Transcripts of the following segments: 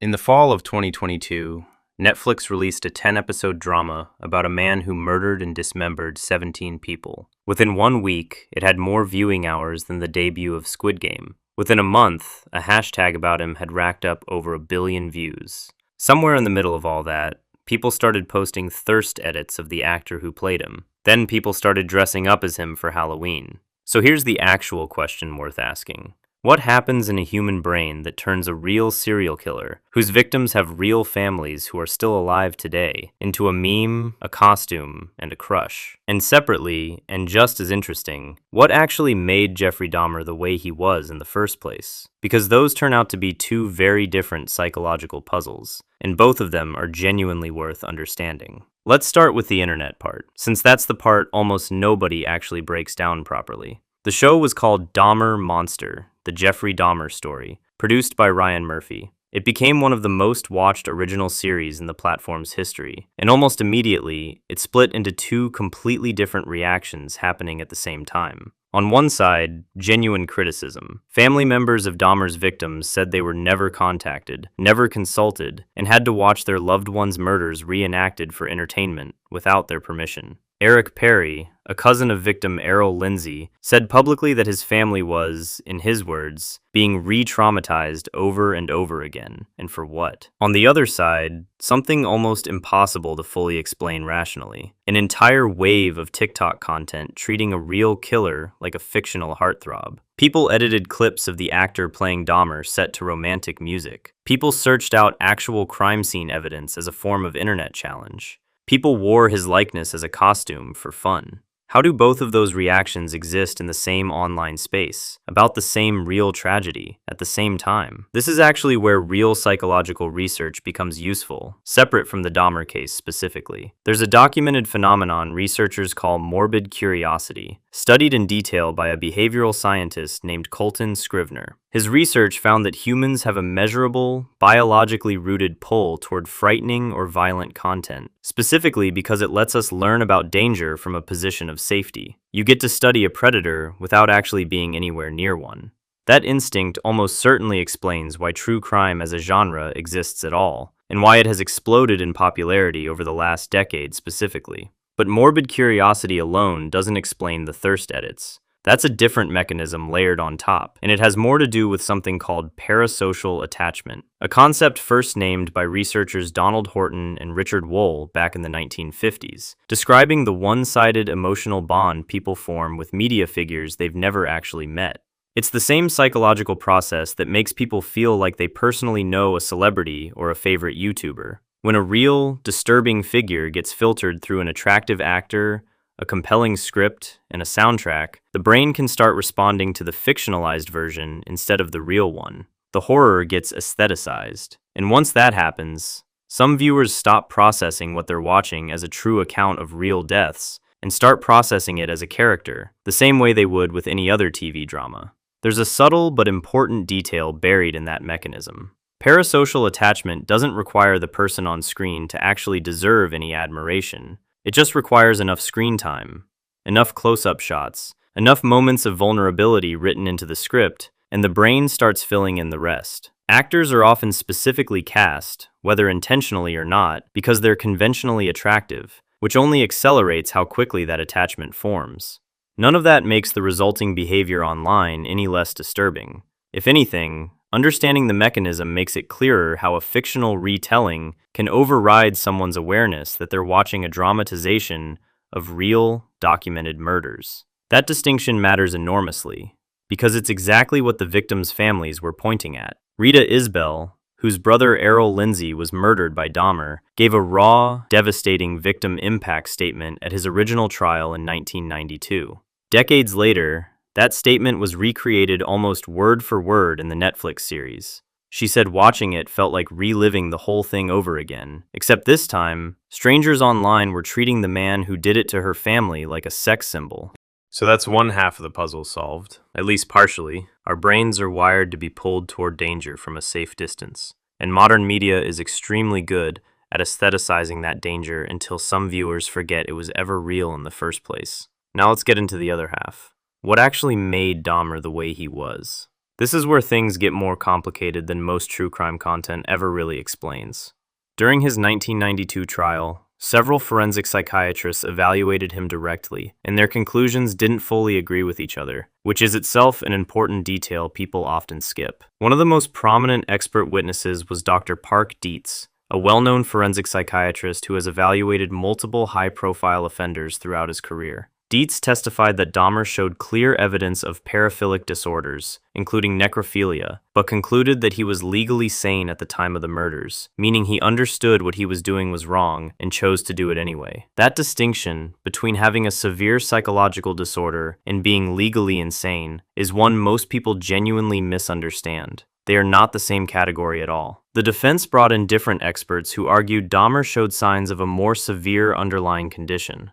In the fall of 2022, Netflix released a 10-episode drama about a man who murdered and dismembered 17 people. Within 1 week, it had more viewing hours than the debut of Squid Game. Within a month, a hashtag about him had racked up over 1 billion views. Somewhere in the middle of all that, people started posting thirst edits of the actor who played him. Then people started dressing up as him for Halloween. So here's the actual question worth asking. What happens in a human brain that turns a real serial killer, whose victims have real families who are still alive today, into a meme, a costume, and a crush? And separately, and just as interesting, what actually made Jeffrey Dahmer the way he was in the first place? Because those turn out to be two very different psychological puzzles, and both of them are genuinely worth understanding. Let's start with the internet part, since that's the part almost nobody actually breaks down properly. The show was called Dahmer Monster, the Jeffrey Dahmer story, produced by Ryan Murphy. It became one of the most watched original series in the platform's history, and almost immediately, it split into two completely different reactions happening at the same time. On one side, genuine criticism. Family members of Dahmer's victims said they were never contacted, never consulted, and had to watch their loved ones' murders reenacted for entertainment without their permission. Eric Perry, a cousin of victim Errol Lindsay, said publicly that his family was, in his words, being re-traumatized over and over again, and for what? On the other side, something almost impossible to fully explain rationally. An entire wave of TikTok content treating a real killer like a fictional heartthrob. People edited clips of the actor playing Dahmer set to romantic music. People searched out actual crime scene evidence as a form of internet challenge. People wore his likeness as a costume for fun. How do both of those reactions exist in the same online space, about the same real tragedy, at the same time? This is actually where real psychological research becomes useful, separate from the Dahmer case specifically. There's a documented phenomenon researchers call morbid curiosity, studied in detail by a behavioral scientist named Colton Scrivener. His research found that humans have a measurable, biologically rooted pull toward frightening or violent content, specifically because it lets us learn about danger from a position of safety. You get to study a predator without actually being anywhere near one. That instinct almost certainly explains why true crime as a genre exists at all, and why it has exploded in popularity over the last decade specifically. But morbid curiosity alone doesn't explain the thirst edits. That's a different mechanism layered on top, and it has more to do with something called parasocial attachment, a concept first named by researchers Donald Horton and Richard Wohl back in the 1950s, describing the one-sided emotional bond people form with media figures they've never actually met. It's the same psychological process that makes people feel like they personally know a celebrity or a favorite YouTuber. When a real, disturbing figure gets filtered through an attractive actor, a compelling script, and a soundtrack, the brain can start responding to the fictionalized version instead of the real one. The horror gets aestheticized. And once that happens, some viewers stop processing what they're watching as a true account of real deaths and start processing it as a character, the same way they would with any other TV drama. There's a subtle but important detail buried in that mechanism. Parasocial attachment doesn't require the person on screen to actually deserve any admiration. It just requires enough screen time, enough close-up shots, enough moments of vulnerability written into the script, and the brain starts filling in the rest. Actors are often specifically cast, whether intentionally or not, because they're conventionally attractive, which only accelerates how quickly that attachment forms. None of that makes the resulting behavior online any less disturbing. If anything, understanding the mechanism makes it clearer how a fictional retelling can override someone's awareness that they're watching a dramatization of real, documented murders. That distinction matters enormously, because it's exactly what the victims' families were pointing at. Rita Isbell, whose brother Errol Lindsay was murdered by Dahmer, gave a raw, devastating victim impact statement at his original trial in 1992. Decades later, that statement was recreated almost word for word in the Netflix series. She said watching it felt like reliving the whole thing over again, except this time, strangers online were treating the man who did it to her family like a sex symbol. So that's one half of the puzzle solved, at least partially. Our brains are wired to be pulled toward danger from a safe distance, and modern media is extremely good at aestheticizing that danger until some viewers forget it was ever real in the first place. Now let's get into the other half. What actually made Dahmer the way he was? This is where things get more complicated than most true crime content ever really explains. During his 1992 trial, several forensic psychiatrists evaluated him directly, and their conclusions didn't fully agree with each other, which is itself an important detail people often skip. One of the most prominent expert witnesses was Dr. Park Dietz, a well-known forensic psychiatrist who has evaluated multiple high-profile offenders throughout his career. Dietz testified that Dahmer showed clear evidence of paraphilic disorders, including necrophilia, but concluded that he was legally sane at the time of the murders, meaning he understood what he was doing was wrong and chose to do it anyway. That distinction between having a severe psychological disorder and being legally insane is one most people genuinely misunderstand. They are not the same category at all. The defense brought in different experts who argued Dahmer showed signs of a more severe underlying condition.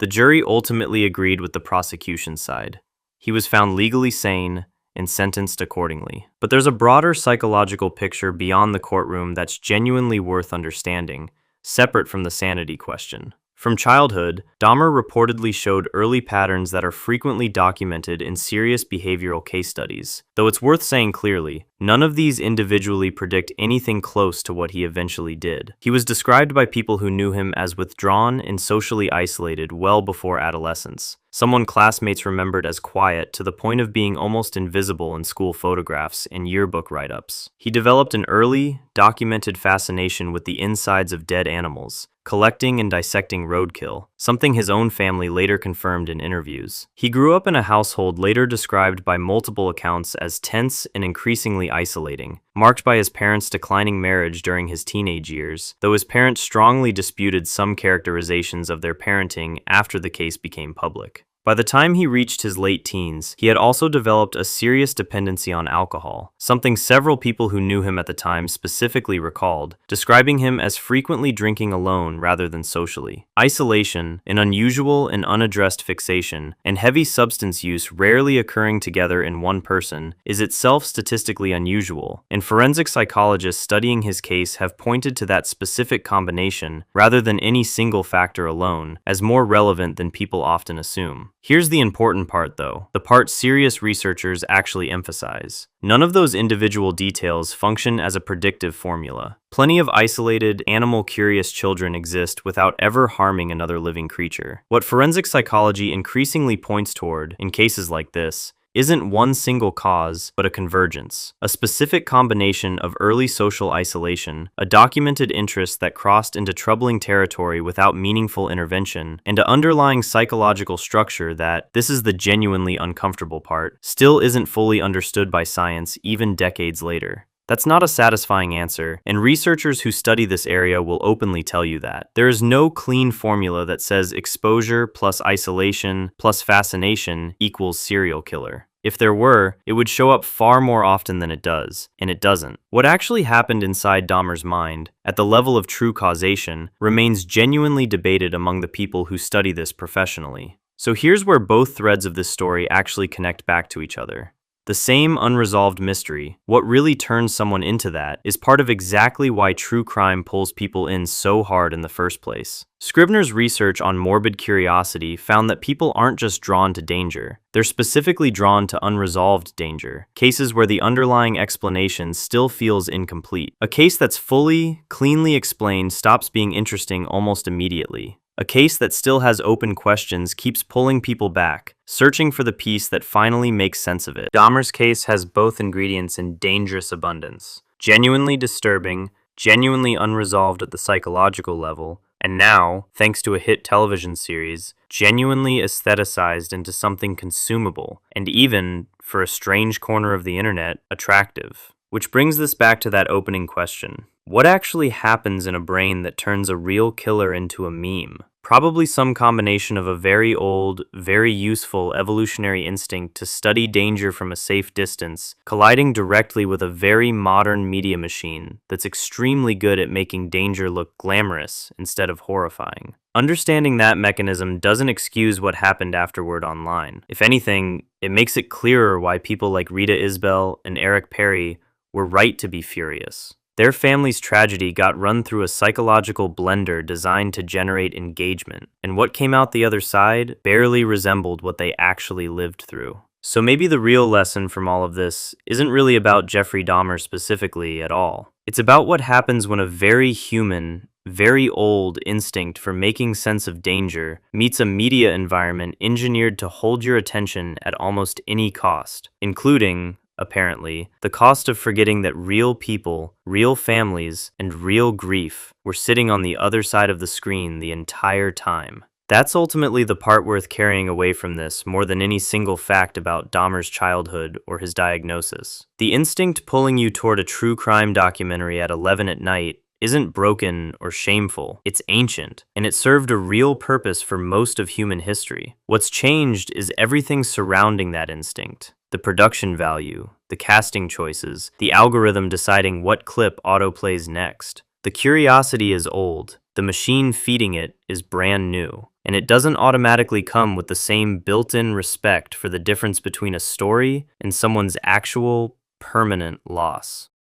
The jury ultimately agreed with the prosecution side. He was found legally sane and sentenced accordingly. But there's a broader psychological picture beyond the courtroom that's genuinely worth understanding, separate from the sanity question. From childhood, Dahmer reportedly showed early patterns that are frequently documented in serious behavioral case studies. Though it's worth saying clearly, none of these individually predict anything close to what he eventually did. He was described by people who knew him as withdrawn and socially isolated well before adolescence, someone classmates remembered as quiet to the point of being almost invisible in school photographs and yearbook write-ups. He developed an early, documented fascination with the insides of dead animals, collecting and dissecting roadkill, something his own family later confirmed in interviews. He grew up in a household later described by multiple accounts as tense and increasingly isolating, marked by his parents' declining marriage during his teenage years, though his parents strongly disputed some characterizations of their parenting after the case became public. By the time he reached his late teens, he had also developed a serious dependency on alcohol, something several people who knew him at the time specifically recalled, describing him as frequently drinking alone rather than socially. Isolation, an unusual and unaddressed fixation, and heavy substance use rarely occurring together in one person is itself statistically unusual, and forensic psychologists studying his case have pointed to that specific combination, rather than any single factor alone, as more relevant than people often assume. Here's the important part though, the part serious researchers actually emphasize. None of those individual details function as a predictive formula. Plenty of isolated, animal-curious children exist without ever harming another living creature. What forensic psychology increasingly points toward, in cases like this, isn't one single cause, but a convergence. A specific combination of early social isolation, a documented interest that crossed into troubling territory without meaningful intervention, and an underlying psychological structure that, this is the genuinely uncomfortable part, still isn't fully understood by science even decades later. That's not a satisfying answer, and researchers who study this area will openly tell you that. There is no clean formula that says exposure plus isolation plus fascination equals serial killer. If there were, it would show up far more often than it does, and it doesn't. What actually happened inside Dahmer's mind, at the level of true causation, remains genuinely debated among the people who study this professionally. So here's where both threads of this story actually connect back to each other. The same unresolved mystery, what really turns someone into that, is part of exactly why true crime pulls people in so hard in the first place. Scribner's research on morbid curiosity found that people aren't just drawn to danger, they're specifically drawn to unresolved danger, cases where the underlying explanation still feels incomplete. A case that's fully, cleanly explained stops being interesting almost immediately. A case that still has open questions keeps pulling people back, searching for the piece that finally makes sense of it. Dahmer's case has both ingredients in dangerous abundance. Genuinely disturbing, genuinely unresolved at the psychological level, and now, thanks to a hit television series, genuinely aestheticized into something consumable, and even, for a strange corner of the internet, attractive. Which brings this back to that opening question. What actually happens in a brain that turns a real killer into a meme? Probably some combination of a very old, very useful evolutionary instinct to study danger from a safe distance, colliding directly with a very modern media machine that's extremely good at making danger look glamorous instead of horrifying. Understanding that mechanism doesn't excuse what happened afterward online. If anything, it makes it clearer why people like Rita Isbell and Eric Perry were right to be furious. Their family's tragedy got run through a psychological blender designed to generate engagement, and what came out the other side barely resembled what they actually lived through. So maybe the real lesson from all of this isn't really about Jeffrey Dahmer specifically at all. It's about what happens when a very human, very old instinct for making sense of danger meets a media environment engineered to hold your attention at almost any cost, including, apparently, the cost of forgetting that real people, real families, and real grief were sitting on the other side of the screen the entire time. That's ultimately the part worth carrying away from this more than any single fact about Dahmer's childhood or his diagnosis. The instinct pulling you toward a true crime documentary at 11 at night isn't broken or shameful, it's ancient, and it served a real purpose for most of human history. What's changed is everything surrounding that instinct. The production value, the casting choices, the algorithm deciding what clip autoplays next. The curiosity is old, the machine feeding it is brand new, and it doesn't automatically come with the same built-in respect for the difference between a story and someone's actual, permanent loss.